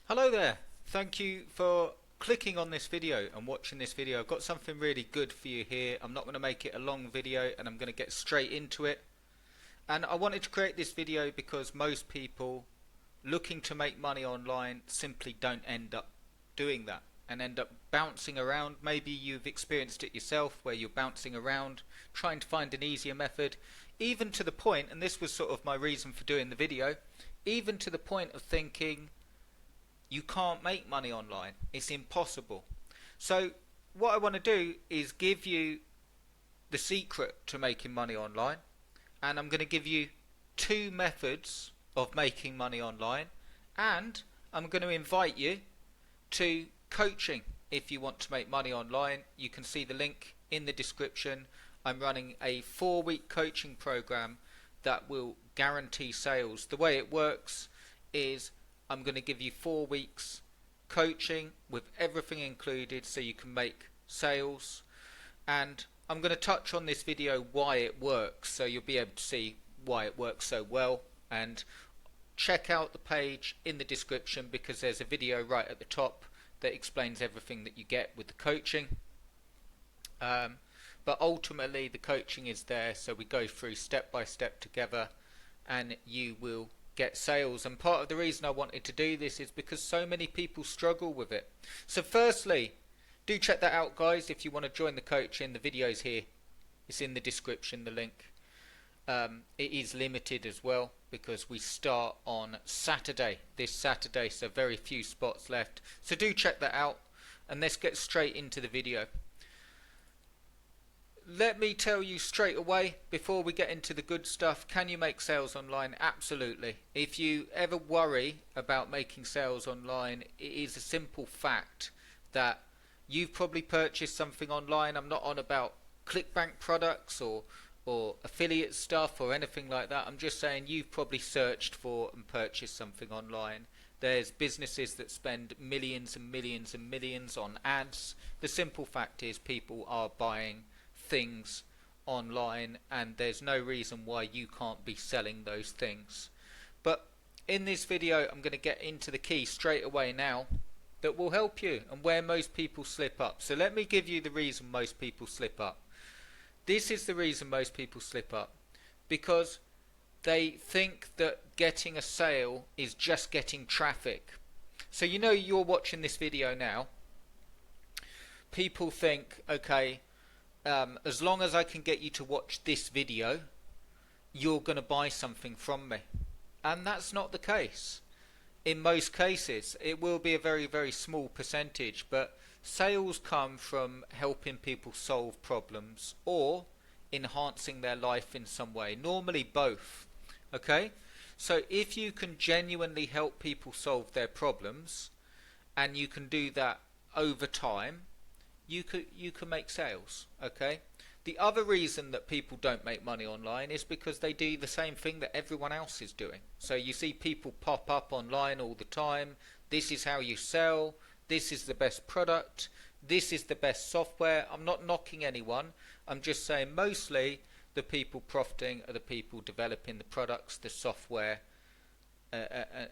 Hello there. Thank you for clicking on this video and watching this video. I've got something really good for you here. I'm not going to make it a long video and I'm going to get straight into it. And I wanted to create this video because most people looking to make money online simply don't end up doing that and end up bouncing around. Maybe you've experienced it yourself where you're bouncing around trying to find an easier method, even to the point, and this was sort of my reason for doing the video, even to the point of thinking you can't make money online. It's impossible. So what I want to do is give you the secret to making money online, and I'm going to give you two methods of making money online, and I'm going to invite you to coaching. If you want to make money online, you can see the link in the description. I'm running a 4-week coaching program that will guarantee sales. The way it works is I'm going to give you 4 weeks coaching with everything included so you can make sales, and I'm going to touch on this video why it works, so you'll be able to see why it works so well. And check out the page in the description because there's a video right at the top that explains everything that you get with the coaching. But ultimately the coaching is there, so we go through step by step together and you will get sales. And part of the reason I wanted to do this is because so many people struggle with it. So firstly, do check that out, guys. If you want to join the coaching, the video's here, it's in the description, the link. It is limited as well because we start on Saturday, this Saturday, so very few spots left. So do check that out, and let's get straight into the video. Let me tell you straight away before we get into the good stuff, can you make sales online? Absolutely. If you ever worry about making sales online, it is a simple fact that you've probably purchased something online. I'm not on about ClickBank products or affiliate stuff or anything like that. I'm just saying you've probably searched for and purchased something online. There's businesses that spend millions and millions and millions on ads. The simple fact is people are buying things online, and there's no reason why you can't be selling those things. But in this video I'm going to get into the key straight away now that will help you and where most people slip up. So let me give you the reason most people slip up. This is the reason most people slip up, because they think that getting a sale is just getting traffic. So you know, you're watching this video now, people think, okay, as long as I can get you to watch this video, you're going to buy something from me. And that's not the case. In most cases, it will be a very, very small percentage, but sales come from helping people solve problems or enhancing their life in some way. Normally both. Okay? So if you can genuinely help people solve their problems, and you can do that over time, you can make sales. Okay? The other reason that people don't make money online is because they do the same thing that everyone else is doing. So you see people pop up online all the time. This is how you sell. This is the best product. This is the best software. I'm not knocking anyone. I'm just saying mostly the people profiting are the people developing the products, the software,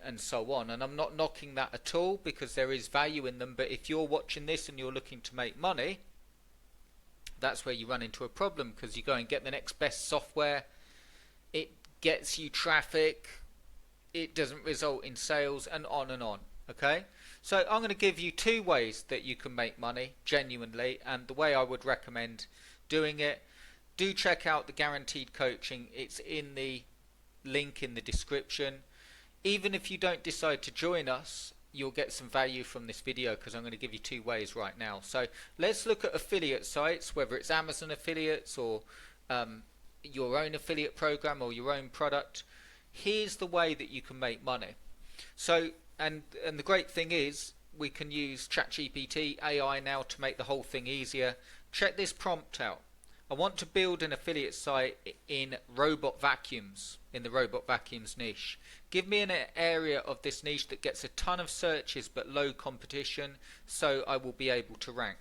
and so on. And I'm not knocking that at all because there is value in them. But if you're watching this and you're looking to make money, that's where you run into a problem, because you go and get the next best software. It gets you traffic. It doesn't result in sales, and on and on. Okay? So I'm going to give you two ways that you can make money genuinely, and the way I would recommend doing it. Do check out the guaranteed coaching. It's in the link in the description. Even if you don't decide to join us, you'll get some value from this video because I'm going to give you two ways right now. So let's look at affiliate sites, whether it's Amazon affiliates or your own affiliate program or your own product. Here's the way that you can make money. So and the great thing is we can use ChatGPT AI now to make the whole thing easier. Check this prompt out. I want to build an affiliate site in robot vacuums, in the robot vacuums niche. Give me an area of this niche that gets a ton of searches but low competition, so I will be able to rank.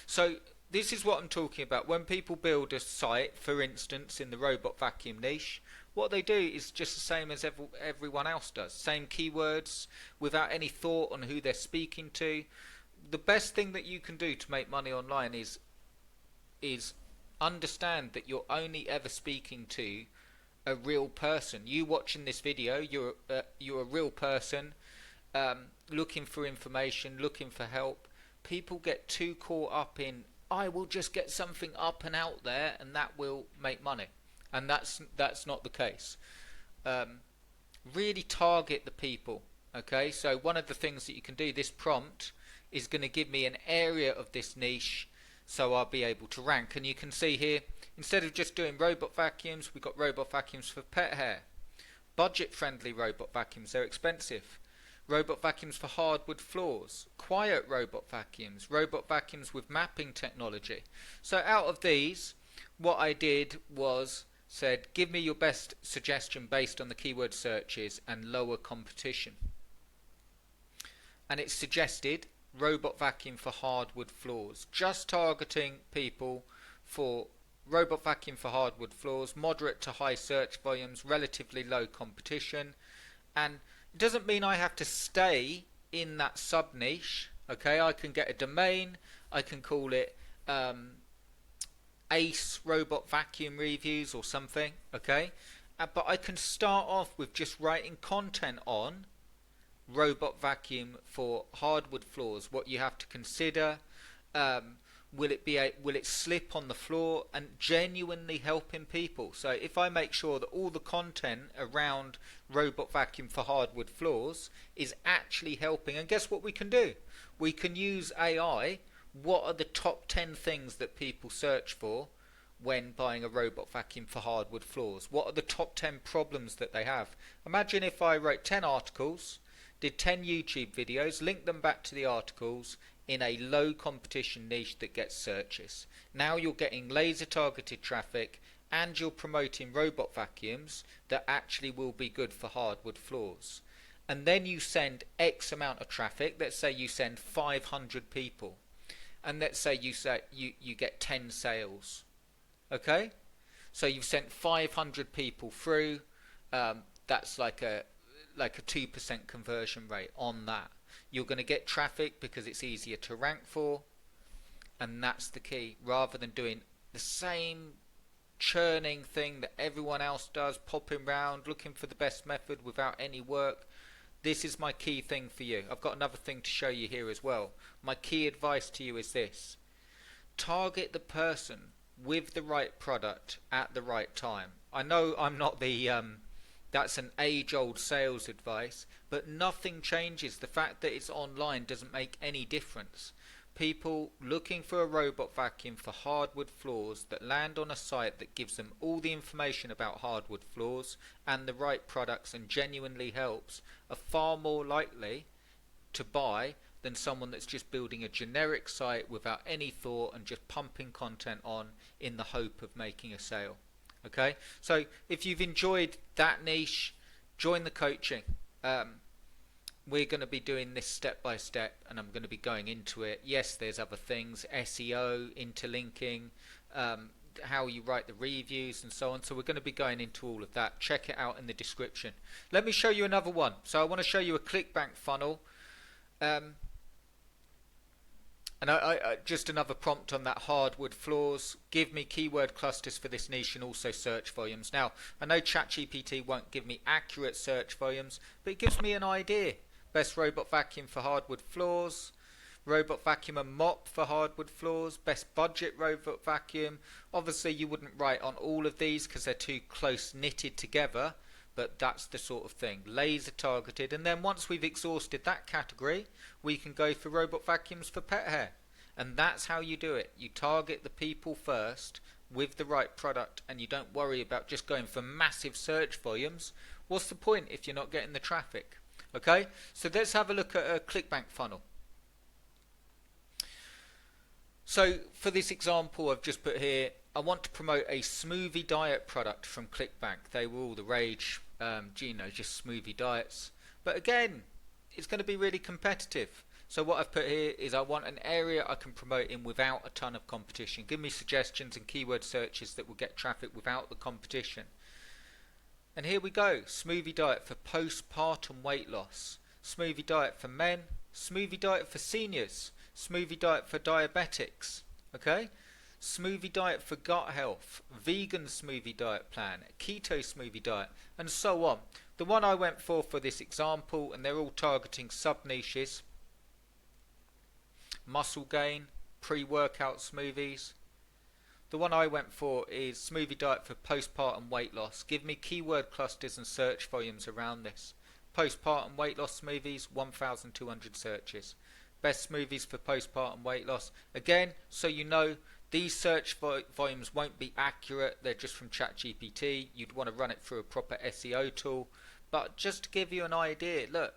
So this is what I'm talking about. When people build a site, for instance, in the robot vacuum niche, What they do is just the same as everyone else does. Same keywords, without any thought on who they're speaking to. The best thing that you can do to make money online is understand that you're only ever speaking to a real person. You watching this video, you're a real person, looking for information, looking for help. People get too caught up in, I will just get something up and out there and that will make money, and that's not the case. Really target the people. Okay, so one of the things that you can do, this prompt is going to give me an area of this niche, so I'll be able to rank. And you can see here, instead of just doing robot vacuums, we've got robot vacuums for pet hair, budget friendly robot vacuums, they're expensive, robot vacuums for hardwood floors, quiet robot vacuums with mapping technology. So out of these, what I did was said, give me your best suggestion based on the keyword searches and lower competition. And it suggested robot vacuum for hardwood floors, just targeting people for robot vacuum for hardwood floors, moderate to high search volumes, relatively low competition. And it doesn't mean I have to stay in that sub niche. Okay, I can get a domain, I can call it Ace Robot Vacuum Reviews or something. Okay, but I can start off with just writing content on robot vacuum for hardwood floors, what you have to consider, will it slip on the floor, and genuinely helping people. So if I make sure that all the content around robot vacuum for hardwood floors is actually helping, and guess what we can do? We can use AI. What are the top 10 things that people search for when buying a robot vacuum for hardwood floors? What are the top 10 problems that they have? Imagine if I wrote 10 articles, did 10 YouTube videos, linked them back to the articles in a low competition niche that gets searches. Now you're getting laser targeted traffic and you're promoting robot vacuums that actually will be good for hardwood floors. And then you send X amount of traffic, let's say you send 500 people, and let's say you get 10 sales. Okay? So you've sent 500 people through, that's like a 2% conversion rate on that. You're going to get traffic because it's easier to rank for, and that's the key. Rather than doing the same churning thing that everyone else does, popping around looking for the best method without any work, this is my key thing for you. I've got another thing to show you here as well. My key advice to you is this: target the person with the right product at the right time. I know I'm not the that's an age-old sales advice, but nothing changes. The fact that it's online doesn't make any difference. People looking for a robot vacuum for hardwood floors that land on a site that gives them all the information about hardwood floors and the right products and genuinely helps are far more likely to buy than someone that's just building a generic site without any thought and just pumping content on in the hope of making a sale. Okay, so if you've enjoyed that niche, join the coaching. We're going to be doing this step by step, and I'm going to be going into it. Yes, there's other things, SEO, interlinking, how you write the reviews and so on. So we're going to be going into all of that. Check it out in the description. Let me show you another one. So I want to show you a ClickBank funnel. And I just another prompt on that hardwood floors. Give me keyword clusters for this niche and also search volumes. Now, I know ChatGPT won't give me accurate search volumes, but it gives me an idea. Best robot vacuum for hardwood floors, robot vacuum and mop for hardwood floors, best budget robot vacuum. Obviously, you wouldn't write on all of these because they're too close knitted together, but that's the sort of thing. Laser targeted, and then once we've exhausted that category, we can go for robot vacuums for pet hair. And that's how you do it. You target the people first with the right product, and you don't worry about just going for massive search volumes. What's the point if you're not getting the traffic? Okay, so let's have a look at a ClickBank funnel. So for this example I've just put here, I want to promote a smoothie diet product from ClickBank. They were all the rage, just smoothie diets. But again, it's going to be really competitive. So what I've put here is I want an area I can promote in without a ton of competition. Give me suggestions and keyword searches that will get traffic without the competition. And here we go. Smoothie diet for postpartum weight loss. Smoothie diet for men. Smoothie diet for seniors. Smoothie diet for diabetics. Okay? Smoothie diet for gut health. Vegan smoothie diet plan. Keto smoothie diet. And so on. The one I went for this example, and they're all targeting sub-niches. Muscle gain. Pre-workout smoothies. The one I went for is smoothie diet for postpartum weight loss. Give me keyword clusters and search volumes around this. Postpartum weight loss smoothies, 1,200 searches. Best smoothies for postpartum weight loss. Again, so you know, these search volumes won't be accurate. They're just from ChatGPT. You'd want to run it through a proper SEO tool. But just to give you an idea, look,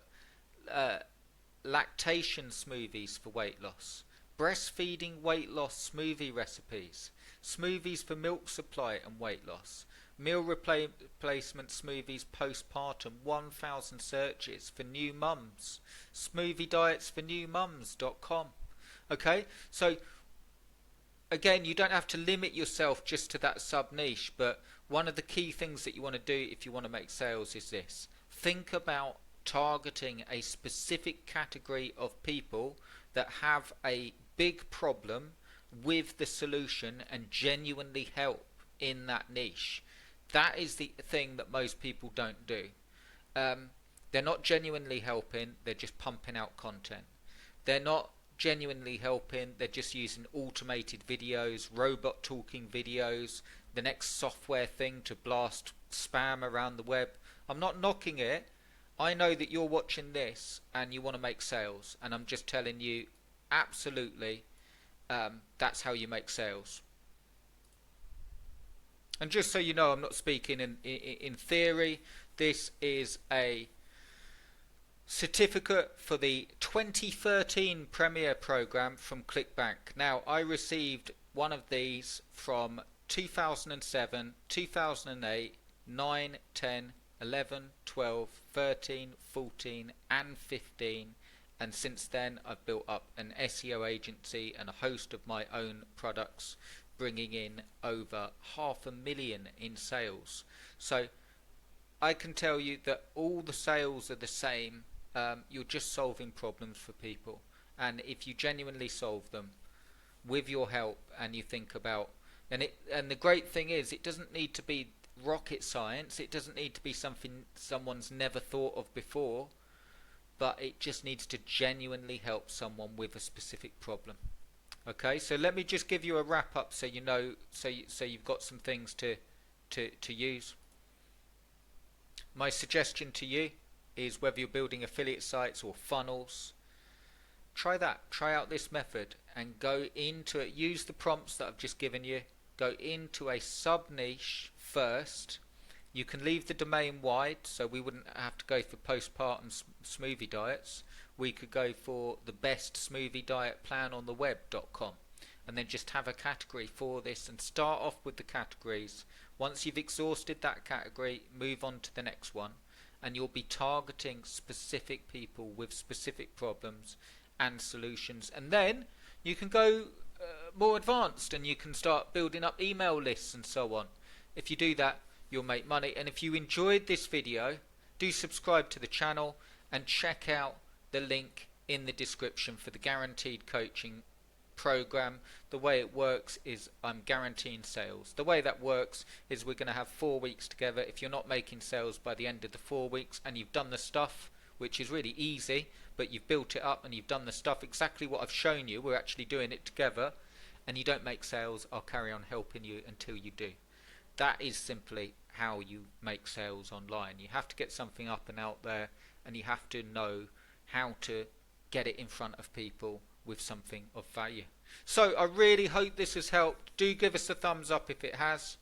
lactation smoothies for weight loss. Breastfeeding weight loss smoothie recipes. Smoothies for milk supply and weight loss. Meal replacement smoothies postpartum, 1,000 searches for new mums. Smoothie diets for new mums.com. Okay, so again, you don't have to limit yourself just to that sub niche, but one of the key things that you want to do if you want to make sales is this. Think about targeting a specific category of people that have a big problem with the solution and genuinely help in that niche. That is the thing that most people don't do. They're not genuinely helping, they're just pumping out content. They're not genuinely helping, they're just using automated videos, robot talking videos, the next software thing to blast spam around the web. I'm not knocking it. I know that you're watching this and you want to make sales, and I'm just telling you absolutely that's how you make sales. And just so you know, I'm not speaking in theory. This is a certificate for the 2013 Premier Program from ClickBank. Now, I received one of these from 2007, 2008, 9, 10, 11, 12, 13, 14 and 15, and since then I've built up an SEO agency and a host of my own products, bringing in over 500,000 in sales. So I can tell you that all the sales are the same. You're just solving problems for people, and if you genuinely solve them with your help and you think about, and the great thing is, it doesn't need to be rocket science, it doesn't need to be something someone's never thought of before, but it just needs to genuinely help someone with a specific problem. Okay, so let me just give you a wrap up so you know, so you've got some things to use. My suggestion to you is, whether you're building affiliate sites or funnels, try out this method and go into it. Use the prompts that I've just given you. Go into a sub niche first. You can leave the domain wide, so we wouldn't have to go for postpartum smoothie diets. We could go for the best smoothie diet plan on the web.com, and then just have a category for this and start off with the categories. Once you've exhausted that category, move on to the next one, and you'll be targeting specific people with specific problems and solutions. And then you can go more advanced and you can start building up email lists and so on. If you do that, you'll make money. And if you enjoyed this video, do subscribe to the channel and check out the link in the description for the guaranteed coaching program. The way it works is I'm guaranteeing sales. The way that works is we're going to have 4 weeks together. If you're not making sales by the end of the 4 weeks and you've done the stuff, which is really easy, but you've built it up and you've done the stuff exactly what I've shown you, we're actually doing it together, and you don't make sales, I'll carry on helping you until you do. That is simply how you make sales online. You have to get something up and out there, and you have to know how to get it in front of people with something of value. So I really hope this has helped. Do give us a thumbs up if it has.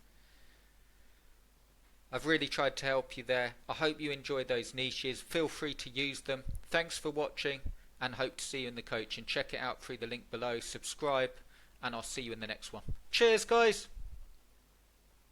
I've really tried to help you there. I hope you enjoyed those niches. Feel free to use them. Thanks for watching, and hope to see you in the coaching. Check it out through the link below. Subscribe, and I'll see you in the next one. Cheers, guys.